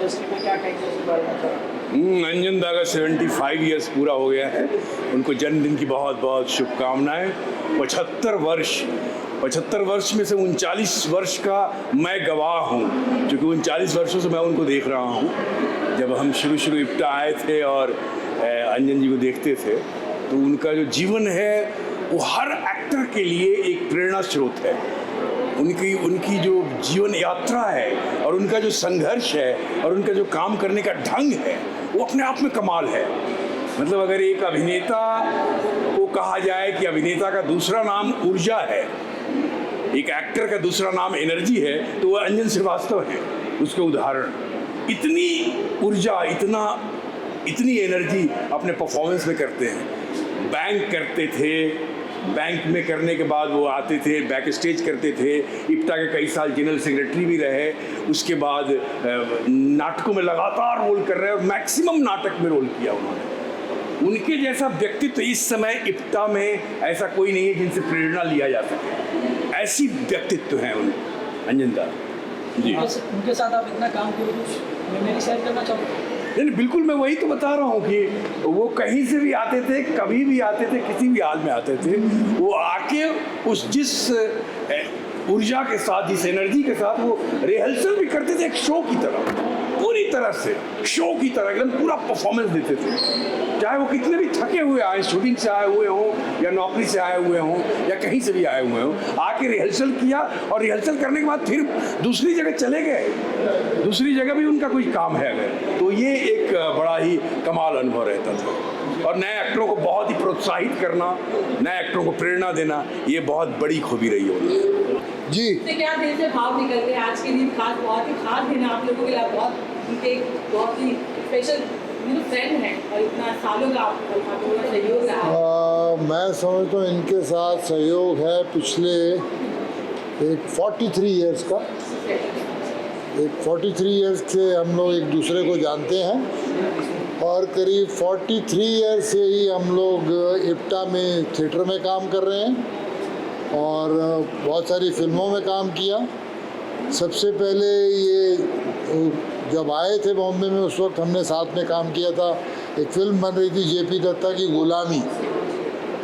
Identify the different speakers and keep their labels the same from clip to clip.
Speaker 1: Industry में, क्या कहेंगे उसके बारे में?
Speaker 2: अंजन दा का 75 ईयर्स पूरा हो गया है। उनको जन्मदिन की बहुत बहुत शुभकामनाएं। 75 वर्ष में से 39 वर्ष का मैं गवाह हूँ, क्योंकि 39 वर्षों से मैं उनको देख रहा हूँ। जब हम शुरू इप्टा आए थे और अंजन जी को देखते थे, तो उनका जो जीवन है वो हर एक्टर के लिए एक प्रेरणा स्रोत है। उनकी जो जीवन यात्रा है और उनका जो संघर्ष है और उनका जो काम करने का ढंग है, वो अपने आप में कमाल है। मतलब अगर एक अभिनेता को कहा जाए कि अभिनेता का दूसरा नाम ऊर्जा है, एक एक्टर का दूसरा नाम एनर्जी है, तो वह अंजन श्रीवास्तव है उसके उदाहरण। इतनी ऊर्जा, इतनी एनर्जी अपने परफॉर्मेंस में करते हैं। बैंक करते थे, बैंक में करने के बाद वो आते थे, बैक स्टेज करते थे। इप्टा के कई साल जनरल सेक्रेटरी भी रहे। उसके बाद नाटकों में लगातार रोल कर रहे हैं और मैक्सिमम नाटक में रोल किया उन्होंने। उनके जैसा व्यक्तित्व इस समय इप्टा में ऐसा कोई नहीं है जिनसे प्रेरणा लिया जा सके। ऐसी व्यक्तित्व हैं उन्हें अंजन दा जी।
Speaker 1: उनके साथ आप इतना काम करो, कुछ मेरी शेयर करना चाहूँगा?
Speaker 2: नहीं, बिल्कुल, मैं वही तो बता रहा हूँ कि वो कहीं से भी आते थे, कभी भी आते थे, किसी भी हाल में आते थे। वो आके उस जिस ऊर्जा के साथ, जिस एनर्जी के साथ वो रिहर्सल भी करते थे, एक शो की तरह, पूरी तरह से शो की तरह एकदम पूरा परफॉर्मेंस देते थे। चाहे वो कितने भी थके हुए आए, शूटिंग से आए हुए हों या नौकरी से आए हुए हों या कहीं से भी आए हुए हों, आके रिहर्सल किया और रिहर्सल करने के बाद फिर दूसरी जगह चले गए। दूसरी जगह भी उनका कोई काम है अगर, तो ये एक बड़ा ही कमाल अनुभव रहता था। और नए एक्टरों को बहुत ही प्रोत्साहित करना, नए एक्टरों को प्रेरणा देना, ये बहुत बड़ी खूबी रही है
Speaker 3: जी।
Speaker 4: क्या दिल से भाव निकल रहे हैं आज के दिन? खास, बहुत ही खास दिन आप लोगों के लिए। उनके बहुत ही स्पेशल फ्रेंड हैं और इतना सालों का आपका सहयोग रहा।
Speaker 3: मैं समझता हूँ इनके साथ सहयोग है पिछले एक 43 इयर्स का। एक 43 इयर्स से हम लोग एक दूसरे को जानते हैं और करीब 43 इयर्स से ही हम लोग इप्टा में थिएटर में काम कर रहे हैं और बहुत सारी फिल्मों में काम किया। सबसे पहले ये जब आए थे बॉम्बे में, उस वक्त हमने साथ में काम किया था। एक फिल्म बन रही थी जेपी दत्ता की गुलामी,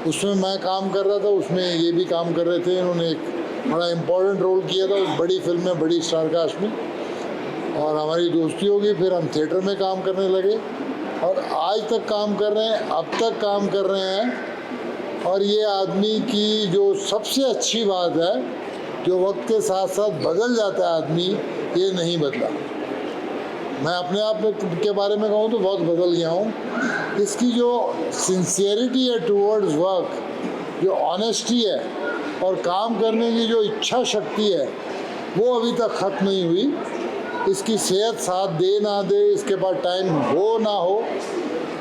Speaker 3: उसमें मैं काम कर रहा था, उसमें ये भी काम कर रहे थे। इन्होंने एक बड़ा इम्पोर्टेंट रोल किया था उस बड़ी फिल्म में, बड़ी स्टारकास्ट में, और हमारी दोस्ती होगी। फिर हम थिएटर में काम करने लगे और आज तक काम कर रहे हैं, अब तक काम कर रहे हैं। और ये आदमी की जो सबसे अच्छी बात है, जो वक्त के साथ साथ बदल जाता है आदमी, ये नहीं बदला। मैं अपने आप के बारे में कहूँ तो बहुत बदल गया हूँ। इसकी जो सिंसियरिटी है टूवर्ड्स वर्क, जो ऑनेस्टी है और काम करने की जो इच्छा शक्ति है, वो अभी तक ख़त्म नहीं हुई। इसकी सेहत साथ दे ना दे, इसके पास टाइम हो ना हो,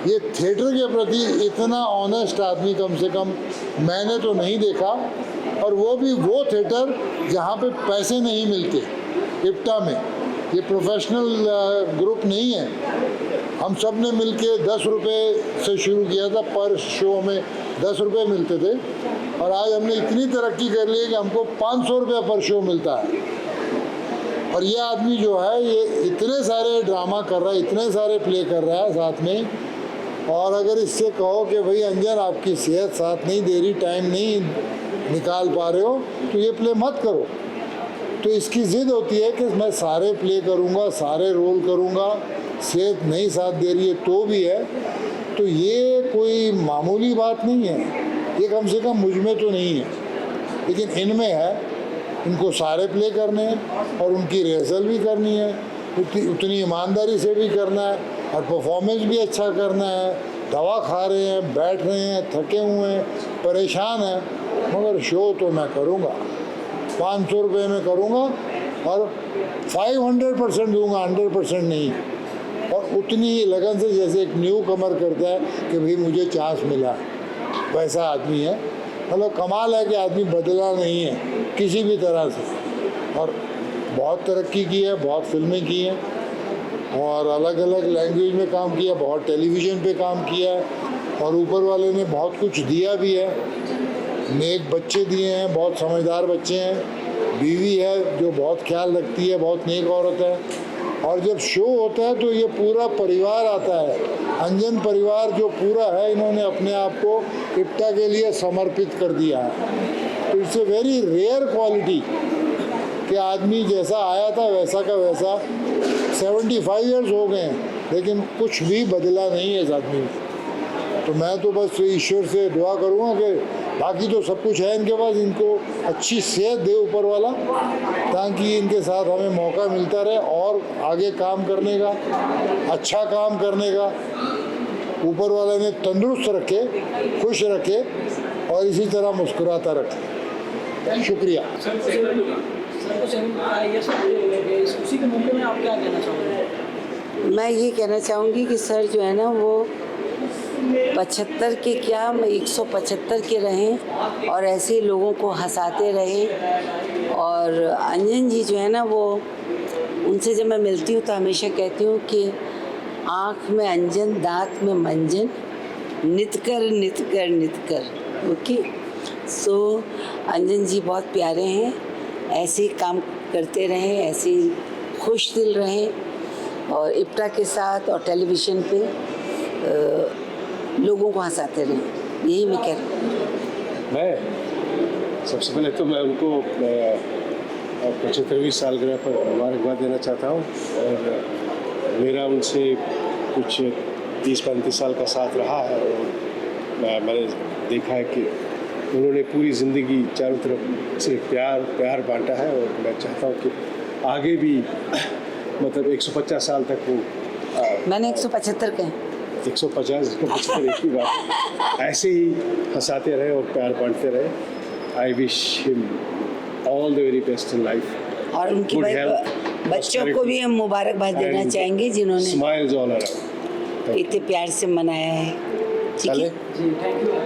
Speaker 3: ये थिएटर के प्रति इतना ऑनेस्ट आदमी कम से कम मैंने तो नहीं देखा। और वो भी वो थिएटर जहाँ पे पैसे नहीं मिलते। इप्टा में ये प्रोफेशनल ग्रुप नहीं है। हम सब ने मिल के 10 रुपये से शुरू किया था, पर शो में 10 रुपये मिलते थे और आज हमने इतनी तरक्की कर ली है कि हमको 500 रुपये पर शो मिलता है। और ये आदमी जो है, ये इतने सारे ड्रामा कर रहा है, इतने सारे प्ले कर रहा है साथ में। और अगर इससे कहो कि भाई अंजन आपकी सेहत साथ नहीं दे रही, टाइम नहीं निकाल पा रहे हो, तो ये प्ले मत करो। तो इसकी ज़िद होती है कि मैं सारे प्ले करूँगा, सारे रोल करूँगा, सेहत नहीं साथ दे रही है तो भी है। तो ये कोई मामूली बात नहीं है, ये कम से कम मुझ में तो नहीं है, लेकिन इनमें है। इनको सारे प्ले करने हैं और उनकी रिहर्सल भी करनी है, उतनी ईमानदारी से भी करना है और परफॉर्मेंस भी अच्छा करना है। दवा खा रहे हैं, बैठ रहे हैं, थके हुए हैं, परेशान हैं, मगर शो तो मैं करूँगा। 500 रुपये में करूँगा और 500% दूँगा, 100% नहीं। और उतनी ही लगन से जैसे एक न्यू कमर करता है कि भाई मुझे चांस मिला, वैसा आदमी है। मतलब कमाल है कि आदमी बदला नहीं है किसी भी तरह से। और बहुत तरक्की की है, बहुत फिल्में की हैं और अलग अलग लैंग्वेज में काम किया, बहुत टेलीविज़न पे काम किया है और ऊपर वाले ने बहुत कुछ दिया भी है। नेक बच्चे दिए हैं, बहुत समझदार बच्चे हैं। बीवी है जो बहुत ख्याल रखती है, बहुत नेक औरत है। और जब शो होता है तो ये पूरा परिवार आता है। अंजन परिवार जो पूरा है, इन्होंने अपने आप को इप्टा के लिए समर्पित कर दिया है। तो it's a very rare quality कि आदमी जैसा आया था वैसा का वैसा। 75 इयर्स हो गए हैं लेकिन कुछ भी बदला नहीं है इस आदमी में। तो मैं तो बस ईश्वर से दुआ करूँगा कि बाकी तो सब कुछ है इनके पास, इनको अच्छी सेहत दे ऊपर वाला, ताकि इनके साथ हमें मौका मिलता रहे और आगे काम करने का, अच्छा काम करने का। ऊपर वाला ने तंदुरुस्त रखे, खुश रखे और इसी तरह मुस्कुराता रखे। शुक्रिया।
Speaker 1: सर को 75 ईयर्स पूरे हुए थे, उसी के मौके में आप क्या कहना चाहोगे?
Speaker 5: मैं ये कहना चाहूँगी कि सर जो है ना वो 75 के क्या 175 के रहें और ऐसे लोगों को हंसाते रहें। और अंजन जी जो है ना वो, उनसे जब मैं मिलती हूँ तो हमेशा कहती हूँ कि आँख में अंजन दांत में मंजन, नित कर नित कर नित कर। ओके, सो अंजन जी बहुत प्यारे हैं, ऐसे ही काम करते रहें, ऐसे ही खुश दिल रहें और इप्टा के साथ और टेलीविज़न पे लोगों को हंसाते रहें। यही मैं कह रही हूँ।
Speaker 6: मैं सबसे पहले तो मैं उनको 75वीं सालगिरह पर मुबारकबाद देना चाहता हूँ। और मेरा उनसे कुछ 30-35 साल का साथ रहा है और मैंने देखा है कि उन्होंने पूरी ज़िंदगी चारों तरफ सिर्फ प्यार बांटा है। और मैं चाहता हूँ कि आगे भी मतलब 150 साल तक वो
Speaker 5: मैंने 175 कहे,
Speaker 6: 150 175 एक ही बात, ऐसे ही हंसाते रहे और प्यार बांटते रहे। I wish him all the very best in life.
Speaker 5: और उनकी बच्चों को भी हम मुबारकबाद देना चाहेंगे जिन्होंने
Speaker 6: स्माइल्स ऑल अराउंड
Speaker 5: इतने प्यार से मनाया है। ठीक है
Speaker 1: जी, थैंक यू।